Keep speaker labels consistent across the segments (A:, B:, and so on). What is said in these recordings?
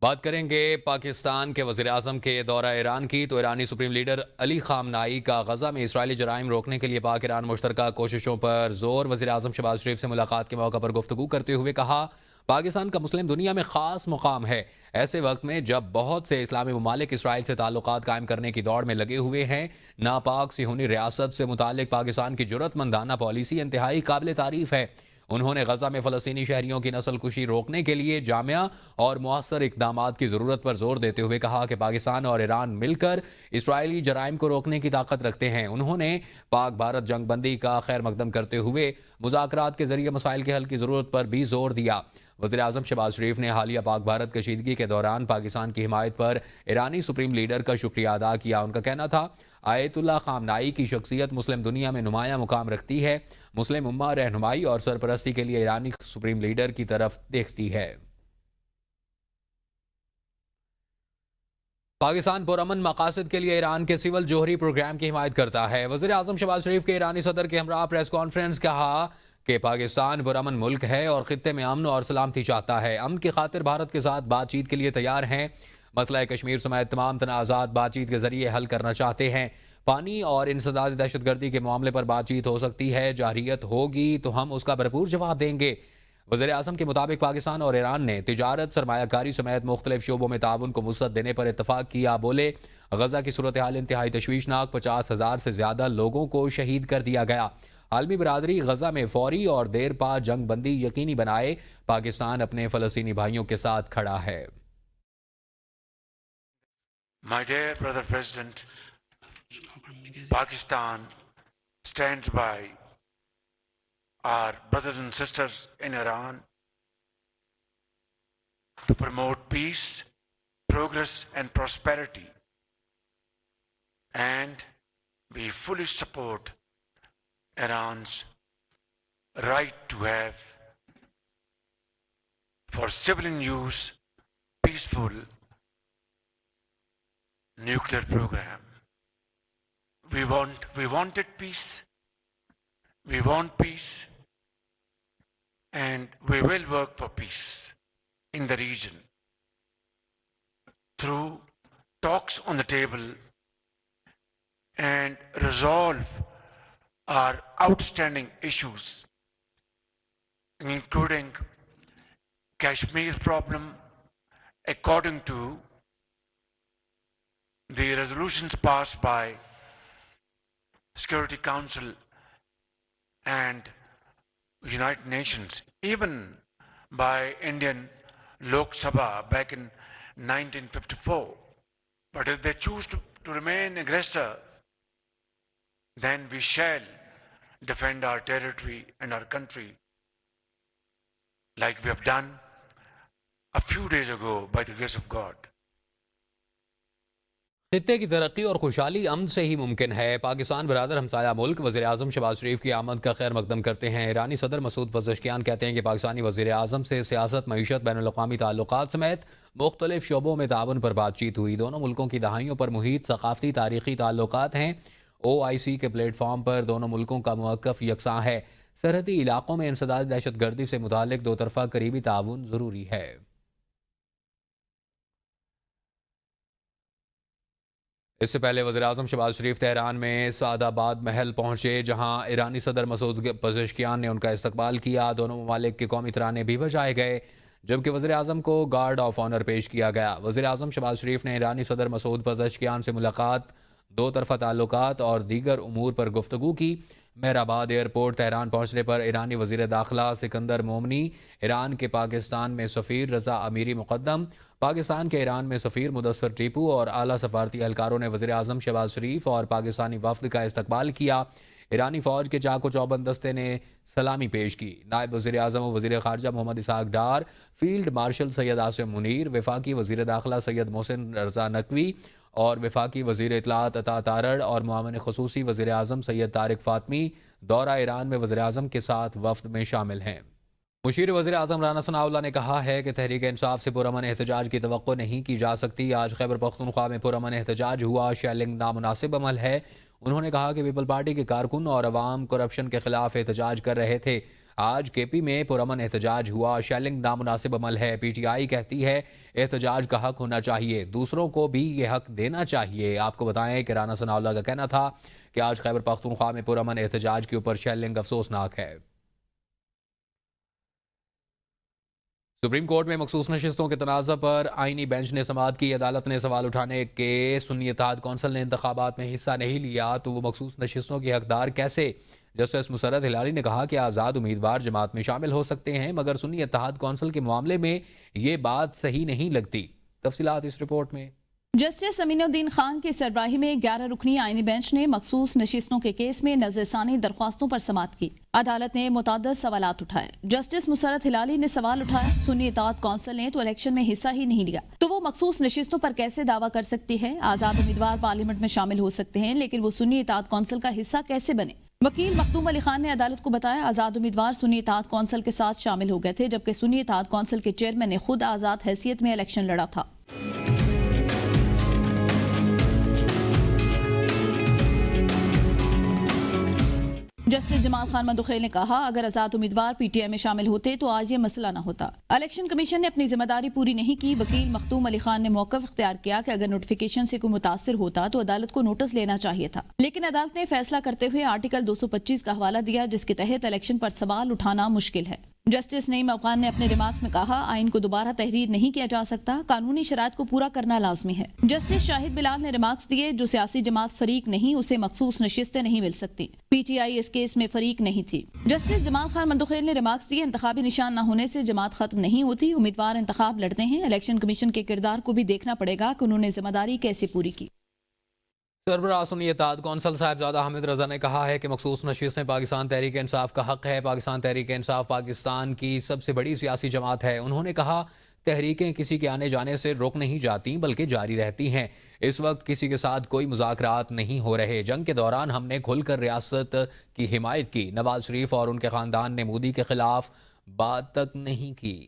A: بات کریں گے پاکستان کے وزیر اعظم کے دورہ ایران کی، تو ایرانی سپریم لیڈر علی خامنائی کا غزہ میں اسرائیلی جرائم روکنے کے لیے پاک ایران مشترکہ کوششوں پر زور۔ وزیر اعظم شہباز شریف سے ملاقات کے موقع پر گفتگو کرتے ہوئے کہا، پاکستان کا مسلم دنیا میں خاص مقام ہے۔ ایسے وقت میں جب بہت سے اسلامی ممالک اسرائیل سے تعلقات قائم کرنے کی دوڑ میں لگے ہوئے ہیں، ناپاک صہیونی ریاست سے متعلق پاکستان کی جرأت مندانہ پالیسی انتہائی قابل تعریف ہے۔ انہوں نے غزہ میں فلسطینی شہریوں کی نسل کشی روکنے کے لیے جامع اور مؤثر اقدامات کی ضرورت پر زور دیتے ہوئے کہا کہ پاکستان اور ایران مل کر اسرائیلی جرائم کو روکنے کی طاقت رکھتے ہیں۔ انہوں نے پاک بھارت جنگ بندی کا خیر مقدم کرتے ہوئے مذاکرات کے ذریعے مسائل کے حل کی ضرورت پر بھی زور دیا۔ وزیر اعظم شہباز شریف نے حالیہ پاک بھارت کشیدگی کے دوران پاکستان کی حمایت پر ایرانی سپریم لیڈر کا شکریہ ادا کیا۔ ان کا کہنا تھا، آیت اللہ خامنائی کی شخصیت مسلم دنیا میں نمایاں مقام رکھتی ہے۔ مسلم امہ رہنمائی اور سرپرستی کے لیے ایرانی سپریم لیڈر کی طرف دیکھتی ہے۔ پاکستان پرامن مقاصد کے لیے ایران کے سول جوہری پروگرام کی حمایت کرتا ہے۔ وزیر اعظم شہباز شریف کے ایرانی صدر کے ہمراہ پریس کانفرنس کہا کہ پاکستان پرامن ملک ہے اور خطے میں امن اور سلامتی چاہتا ہے۔ امن کی خاطر بھارت کے ساتھ بات چیت کے لیے تیار ہیں۔ مسئلہ کشمیر سمیت تمام تنازعات بات چیت کے ذریعے حل کرنا چاہتے ہیں۔ پانی اور انسداد دہشت گردی کے معاملے پر بات چیت ہو سکتی ہے، جارحیت ہوگی تو ہم اس کا بھرپور جواب دیں گے۔ وزیر اعظم کے مطابق پاکستان اور ایران نے تجارت، سرمایہ کاری سمیت مختلف شعبوں میں تعاون کو وسعت دینے پر اتفاق کیا۔ بولے، غزہ کی صورتحال انتہائی تشویشناک، 50,000 سے زیادہ لوگوں کو شہید کر دیا گیا۔ عالمی برادری غزہ میں فوری اور دیر پا جنگ بندی یقینی بنائے۔ پاکستان اپنے فلسطینی بھائیوں کے ساتھ کھڑا ہے۔
B: My dear brother President, Pakistan stands by our brothers and sisters in Iran to promote peace, progress and prosperity, and we fully support Iran's right to have for civilian use peaceful nuclear program. We wanted peace. We want peace, and we will work for peace in the region through talks on the table and resolve our outstanding issues, including Kashmir problem according to the resolutions passed by Security Council and United Nations, even by Indian Lok Sabha back in 1954. But if they choose to remain aggressor, then we shall defend our territory and our country like we have done a few days ago by the grace of God.
A: خطے کی ترقی اور خوشحالی امن سے ہی ممکن ہے۔ پاکستان برادر ہمسایہ ملک وزیر اعظم شہباز شریف کی آمد کا خیر مقدم کرتے ہیں۔ ایرانی صدر مسعود پزشکیان کہتے ہیں کہ پاکستانی وزیر اعظم سے سیاست، معیشت، بین الاقوامی تعلقات سمیت مختلف شعبوں میں تعاون پر بات چیت ہوئی۔ دونوں ملکوں کی دہائیوں پر محیط ثقافتی تاریخی تعلقات ہیں۔ OIC کے پلیٹ فارم پر دونوں ملکوں کا موقف یکساں ہے۔ سرحدی علاقوں میں انسداد دہشت گردی سے متعلق دو طرفہ قریبی تعاون ضروری ہے۔ اس سے پہلے وزیر اعظم شہباز شریف تہران میں سعد آباد محل پہنچے، جہاں ایرانی صدر مسعود پزشکیان نے ان کا استقبال کیا۔ دونوں ممالک کے قومی ترانے بھی بجائے گئے، جبکہ وزیر اعظم کو گارڈ آف آنر پیش کیا گیا۔ وزیر اعظم شہباز شریف نے ایرانی صدر مسعود پزشکیان سے ملاقات، دو طرفہ تعلقات اور دیگر امور پر گفتگو کی۔ مہرآباد ایئرپورٹ تہران پہنچنے پر ایرانی وزیر داخلہ سکندر مومنی، ایران کے پاکستان میں سفیر رضا امیری مقدم، پاکستان کے ایران میں سفیر مدثر ٹیپو اور اعلیٰ سفارتی اہلکاروں نے وزیر اعظم شہباز شریف اور پاکستانی وفد کا استقبال کیا۔ ایرانی فوج کے چاق و چوبند دستے نے سلامی پیش کی۔ نائب وزیر اعظم و وزیر خارجہ محمد اسحاق ڈار، فیلڈ مارشل سید عاصم منیر، وفاقی وزیر داخلہ سید محسن رضا نقوی اور وفاقی وزیر اطلاعات عطا تارڑ اور معاون خصوصی وزیر اعظم سید طارق فاطمی دورہ ایران میں وزیر اعظم کے ساتھ وفد میں شامل ہیں۔ مشیر وزیر اعظم رانا ثناء اللہ نے کہا ہے کہ تحریک انصاف سے پرامن احتجاج کی توقع نہیں کی جا سکتی۔ آج خیبر پختونخوا میں پرامن احتجاج ہوا، شیلنگ نامناسب عمل ہے۔ انہوں نے کہا کہ پیپل پارٹی کے کارکن اور عوام کرپشن کے خلاف احتجاج کر رہے تھے۔ آج کے پی میں پرامن احتجاج ہوا. شیلنگ نامناسب عمل ہے. پی ٹی آئی کہتی ہے احتجاج کا حق ہونا چاہیے, دوسروں کو بھی یہ حق دینا چاہیے. آپ کو بتائیں کہ رانا ثناء اللہ کا کہنا تھا کہ آج خیبر پختونخوا میں پرامن احتجاج کے اوپر شیلنگ افسوسناک ہے. سپریم کورٹ میں مخصوص نشستوں کے تنازع پر آئینی بینچ نے سماعت کی. عدالت نے سوال اٹھانے کے سنی اتحاد کونسل نے انتخابات میں حصہ نہیں لیا تو وہ مخصوص نشستوں کے حقدار کیسے؟ جسٹس مسرت ہلالی نے کہا کہ آزاد امیدوار جماعت میں شامل ہو سکتے ہیں مگر سنی اتحاد کونسل کے معاملے میں یہ بات صحیح نہیں لگتی. تفصیلات اس رپورٹ میں.
C: جسٹس امین الدین خان کی سربراہی میں 11 رکنی آئینی بینچ نے مخصوص نشستوں کے کیس میں نظر ثانی درخواستوں پر سماعت کی. عدالت نے متعدد سوالات اٹھائے. جسٹس مسرت ہلالی نے سوال اٹھایا سنی اتحاد کونسل نے تو الیکشن میں حصہ ہی نہیں لیا تو وہ مخصوص نشستوں پر کیسے دعویٰ کر سکتی ہے؟ آزاد امیدوار پارلیمنٹ میں شامل ہو سکتے ہیں لیکن وہ سنی اتحاد کونسل کا حصہ کیسے بنے؟ وکیل مختوم علی خان نے عدالت کو بتایا آزاد امیدوار سنی اتحاد کونسل کے ساتھ شامل ہو گئے تھے جبکہ سنی اتحاد کونسل کے چیئرمین نے خود آزاد حیثیت میں الیکشن لڑا تھا. جسٹس جمال خان مندوخیل نے کہا اگر آزاد امیدوار پی ٹی آئی میں شامل ہوتے تو آج یہ مسئلہ نہ ہوتا. الیکشن کمیشن نے اپنی ذمہ داری پوری نہیں کی. وکیل مختوم علی خان نے موقف اختیار کیا کہ اگر نوٹیفیکیشن سے کوئی متاثر ہوتا تو عدالت کو نوٹس لینا چاہیے تھا لیکن عدالت نے فیصلہ کرتے ہوئے آرٹیکل 225 کا حوالہ دیا جس کے تحت الیکشن پر سوال اٹھانا مشکل ہے. جسٹس نعیم افغان نے اپنے ریمارکس میں کہا آئین کو دوبارہ تحریر نہیں کیا جا سکتا, قانونی شرائط کو پورا کرنا لازمی ہے. جسٹس شاہد بلال نے ریمارکس دیے جو سیاسی جماعت فریق نہیں اسے مخصوص نشستیں نہیں مل سکتی. P T I us case میں فریق نہیں تھی. جسٹس جمال خان مندوخیل نے ریمارکس دیے انتخابی نشان نہ ہونے سے جماعت ختم نہیں ہوتی. امیدوار انتخاب لڑتے ہیں. الیکشن کمیشن کے کردار کو بھی دیکھنا پڑے گا کہ انہوں نے ذمہ داری کیسے پوری کی.
A: سربراہ سنی اتحاد کونسل صاحبزادہ حامد رضا نے کہا ہے کہ مخصوص نشستیں پاکستان تحریک انصاف کا حق ہے. پاکستان تحریک انصاف پاکستان کی سب سے بڑی سیاسی جماعت ہے. انہوں نے کہا تحریکیں کسی کے آنے جانے سے رک نہیں جاتی بلکہ جاری رہتی ہیں. اس وقت کسی کے ساتھ کوئی مذاکرات نہیں ہو رہے. جنگ کے دوران ہم نے کھل کر ریاست کی حمایت کی. نواز شریف اور ان کے خاندان نے مودی کے خلاف بات تک نہیں کی.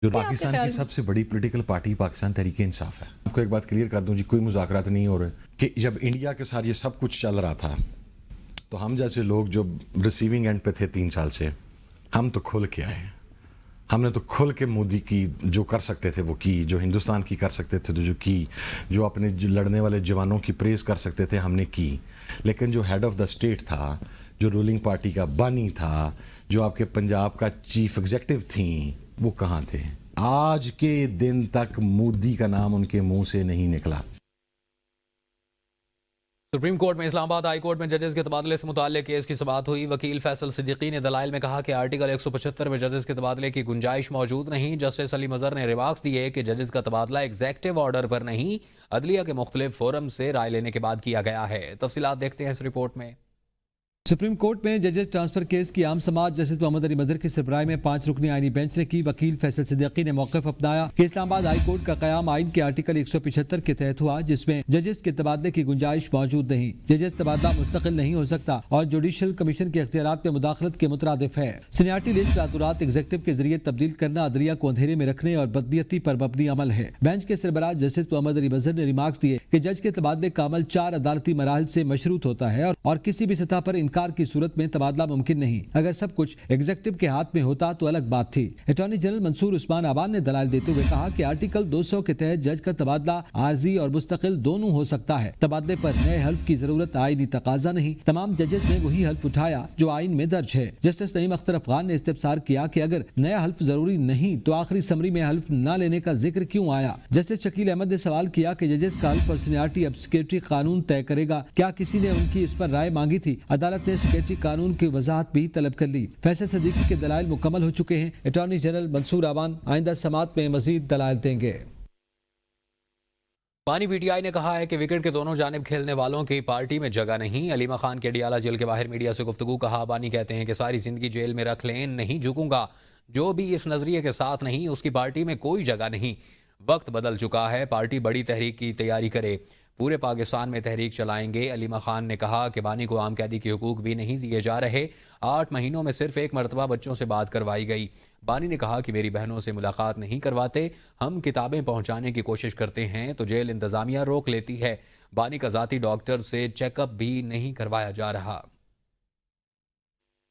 D: جو پاکستان کی سب سے بڑی پولیٹیکل پارٹی پاکستان تحریک انصاف ہے. آپ کو ایک بات کلیئر کر دوں جی, کوئی مذاکرات نہیں ہو رہے کہ جب انڈیا کے ساتھ یہ سب کچھ چل رہا تھا تو ہم جیسے لوگ جو ریسیونگ اینڈ پہ تھے 3 سال سے, ہم تو کھل کے آئے. ہم نے تو کھل کے مودی کی جو کر سکتے تھے وہ کی, جو ہندوستان کی کر سکتے تھے تو جو کی, جو اپنے لڑنے والے جوانوں کی پریز کر سکتے تھے ہم نے کی. لیکن جو ہیڈ آف دا اسٹیٹ تھا, جو رولنگ پارٹی کا بانی تھا, جو آپ کے پنجاب کا چیف ایگزیکٹو تھیں, وہ کہاں تھے؟ آج کے دن تک مودی کا نام ان کے منہ سے نہیں نکلا.
A: سپریم کورٹ میں اسلام آباد ہائی کورٹ میں ججز کے تبادلے سے متعلق کیس کی سماعت ہوئی. وکیل فیصل صدیقی نے دلائل میں کہا کہ آرٹیکل 175 میں ججز کے تبادلے کی گنجائش موجود نہیں. جسٹس علی مظہر نے ریمارکس دیے کہ ججز کا تبادلہ ایگزیکٹو آرڈر پر نہیں عدلیہ کے مختلف فورم سے رائے لینے کے بعد کیا گیا ہے. تفصیلات دیکھتے ہیں اس رپورٹ میں.
E: سپریم کورٹ میں ججز ٹرانسفر کیس کی عام سماعت جسٹس محمد علی مظہر کی سربراہی میں 5 رکنی آئینی بینچ نے کی. وکیل فیصل صدیقی نے موقف اپنایا کہ اسلام آباد ہائی کورٹ کا قیام آئین کے آرٹیکل 175 کے تحت ہوا جس میں ججز کے تبادلے کی گنجائش موجود نہیں. ججز تبادلہ مستقل نہیں ہو سکتا اور جوڈیشل کمیشن کے اختیارات میں مداخلت کے مترادف ہے. سینیارٹی لسٹ راتوں ایگزیکٹو کے ذریعے تبدیل کرنا عدلیہ کو اندھیرے میں رکھنے اور بدنیتی پر مبنی عمل ہے. بینچ کے سربراہ جسٹس محمد علی مظہر نے ریمارکس دیے کہ جج کے تبادلے کا عمل 4 عدالتی مراحل سے مشروط ہوتا ہے اور کسی بھی سطح پر انکار کی صورت میں تبادلہ ممکن نہیں. اگر سب کچھ ایگزیکٹو کے ہاتھ میں ہوتا تو الگ بات تھی. اٹارنی جنرل منصور عثمان آباد نے دلائل دیتے ہوئے کہا کہ آرٹیکل 200 کے تحت جج کا تبادلہ عارضی اور مستقل دونوں ہو سکتا ہے. تبادلے پر نئے حلف کی ضرورت آئینی تقاضا نہیں. تمام ججز نے وہی حلف اٹھایا جو آئین میں درج ہے. جسٹس نعیم اختر افغان نے استفسار کیا کہ اگر نیا حلف ضروری نہیں تو آخری سمری میں حلف نہ لینے کا ذکر کیوں آیا. جسٹس شکیل احمد نے سوال کیا کہ ججز کا حلف اور سینیارٹی اب سیکریٹری قانون طے کرے گا. کیا کسی نے ان کی اس پر رائے مانگی تھی؟ عدالت نے سیکریٹری قانون کی وضاحت بھی طلب کر لی. فیصل صدیقی کے دلائل مکمل ہو چکے ہیں. اٹارنی جنرل منصور آوان آئندہ سماعت میں مزید دلائل دیں گے.
A: پانی پی ٹی آئی نے کہا ہے کہ وکٹ کے دونوں جانب کھیلنے والوں کی پارٹی میں جگہ نہیں. علیمہ خان کے ڈیالہ جیل کے باہر میڈیا سے گفتگو. کہا بانی کہتے ہیں کہ ساری زندگی جیل میں رکھ لیں, نہیں جھکوں گا. جو بھی اس نظریے کے ساتھ نہیں اس کی پارٹی میں کوئی جگہ نہیں. وقت بدل چکا ہے, پارٹی بڑی تحریک کی تیاری کرے. پورے پاکستان میں تحریک چلائیں گے. علیمہ خان نے کہا کہ بانی کو عام قیدی کے حقوق بھی نہیں دیے جا رہے. 8 مہینوں میں صرف 1 مرتبہ بچوں سے بات کروائی گئی. بانی نے کہا کہ میری بہنوں سے ملاقات نہیں کرواتے, ہم کتابیں پہنچانے کی کوشش کرتے ہیں تو جیل انتظامیہ روک لیتی ہے. بانی کا ذاتی ڈاکٹر سے چیک اپ بھی نہیں کروایا جا رہا.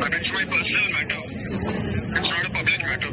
B: but it's my personal matter, it's not a public matter।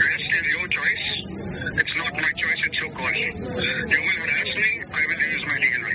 B: rest is your choice, it's not my choice, it's your call। You will harass me, I will use my legal right।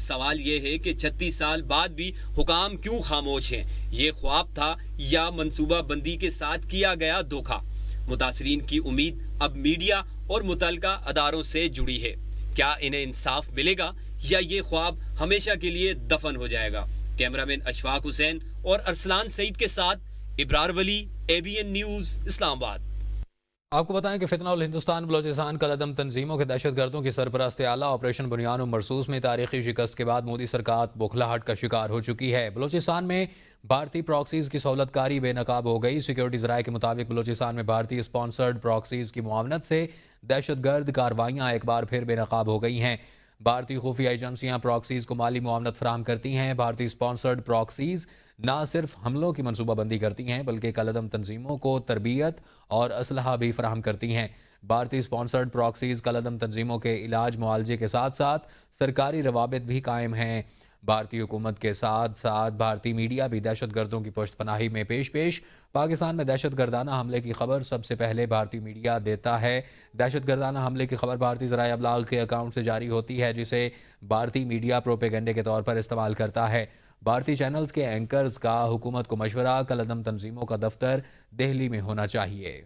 F: سوال یہ ہے کہ 36 سال بعد بھی حکام کیوں خاموش ہیں؟ یہ خواب تھا یا منصوبہ بندی کے ساتھ کیا گیا دھوکہ؟ متاثرین کی امید اب میڈیا اور متعلقہ اداروں سے جڑی ہے۔ کیا انہیں انصاف ملے گا یا یہ خواب ہمیشہ کے لیے دفن ہو جائے گا؟ کیمرامین اشفاق حسین اور ارسلان سعید کے ساتھ ابرار ولی، ABN نیوز، اسلام آباد۔
A: آپ کو بتائیں کہ فتنہ الہندوستان بلوچستان کالعدم تنظیموں کے دہشت گردوں کی سرپرست اعلیٰ آپریشن بنیان و مرصوص میں تاریخی شکست کے بعد مودی سرکار بوکھلاہٹ کا شکار ہو چکی ہے۔ بلوچستان میں بھارتی پراکسیز کی سہولت کاری بے نقاب ہو گئی۔ سیکیورٹی ذرائع کے مطابق بلوچستان میں بھارتی اسپانسرڈ پراکسیز کی معاونت سے دہشت گرد کارروائیاں ایک بار پھر بے نقاب ہو گئی ہیں۔ بھارتی خفیہ ایجنسیاں پراکسیز کو مالی معاونت فراہم کرتی ہیں۔ بھارتی اسپانسرڈ پراکسیز نہ صرف حملوں کی منصوبہ بندی کرتی ہیں بلکہ کالعدم تنظیموں کو تربیت اور اسلحہ بھی فراہم کرتی ہیں۔ بھارتی اسپانسرڈ پراکسیز کالعدم تنظیموں کے علاج معالجے کے ساتھ ساتھ سرکاری روابط بھی قائم ہیں۔ بھارتی حکومت کے ساتھ ساتھ بھارتی میڈیا بھی دہشت گردوں کی پشت پناہی میں پیش پاکستان میں دہشت گردانہ حملے کی خبر سب سے پہلے بھارتی میڈیا دیتا ہے۔ دہشت گردانہ حملے کی خبر بھارتی ذرائع ابلاغ کے اکاؤنٹ سے جاری ہوتی ہے جسے بھارتی میڈیا پروپیگنڈے کے طور پر استعمال کرتا ہے۔ بھارتی چینلز کے اینکرز کا حکومت کو مشورہ، کالعدم تنظیموں کا دفتر دہلی میں ہونا چاہیے۔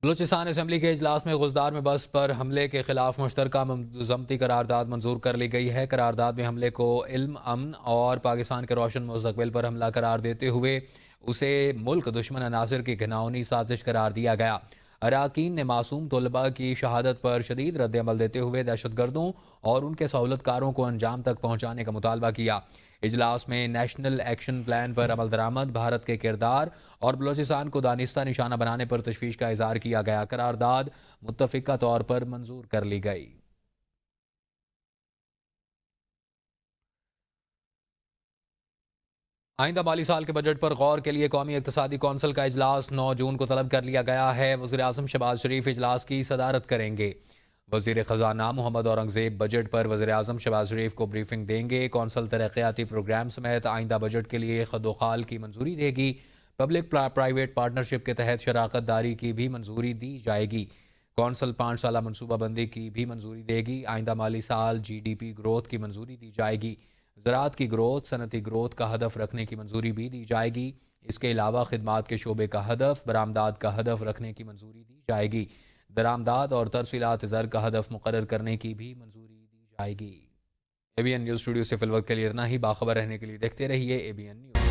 A: بلوچستان اسمبلی کے اجلاس میں غزدار میں بس پر حملے کے خلاف مشترکہ مضمتی قرارداد منظور کر لی گئی ہے۔ قرارداد میں حملے کو علم، امن اور پاکستان کے روشن مستقبل پر حملہ قرار دیتے ہوئے اسے ملک دشمن عناصر کی گھناؤنی سازش قرار دیا گیا۔ اراکین نے معصوم طلباء کی شہادت پر شدید رد عمل دیتے ہوئے دہشت گردوں اور ان کے سہولت کاروں کو انجام تک پہنچانے کا مطالبہ کیا۔ اجلاس میں نیشنل ایکشن پلان پر عمل درآمد، بھارت کے کردار اور بلوچستان کو دانستہ نشانہ بنانے پر تشویش کا اظہار کیا گیا۔ قرارداد متفقہ طور پر منظور کر لی گئی۔ آئندہ مالی سال کے بجٹ پر غور کے لیے قومی اقتصادی کونسل کا اجلاس 9 جون کو طلب کر لیا گیا ہے۔ وزیر اعظم شہباز شریف اجلاس کی صدارت کریں گے۔ وزیر خزانہ محمد اورنگزیب بجٹ پر وزیر اعظم شہباز شریف کو بریفنگ دیں گے۔ کونسل ترقیاتی پروگرام سمیت آئندہ بجٹ کے لیے خد و خال کی منظوری دے گی۔ پبلک پرائیویٹ پارٹنرشپ کے تحت شراکت داری کی بھی منظوری دی جائے گی۔ کونسل 5 سالہ منصوبہ بندی کی بھی منظوری دے گی۔ آئندہ مالی سال GDP گروتھ کی منظوری دی جائے گی۔ زراعت کی گروتھ، صنعتی گروتھ کا ہدف رکھنے کی منظوری بھی دی جائے گی۔ اس کے علاوہ خدمات کے شعبے کا ہدف، برآمدات کا ہدف رکھنے کی منظوری دی جائے گی۔ درآمدات اور ترسیلات زر کا ہدف مقرر کرنے کی بھی منظوری دی جائے گی۔ ABN نیوز اسٹوڈیو سے فی الوقت کے لیے اتنا ہی۔ باخبر رہنے کے لیے دیکھتے رہیے ABN نیوز۔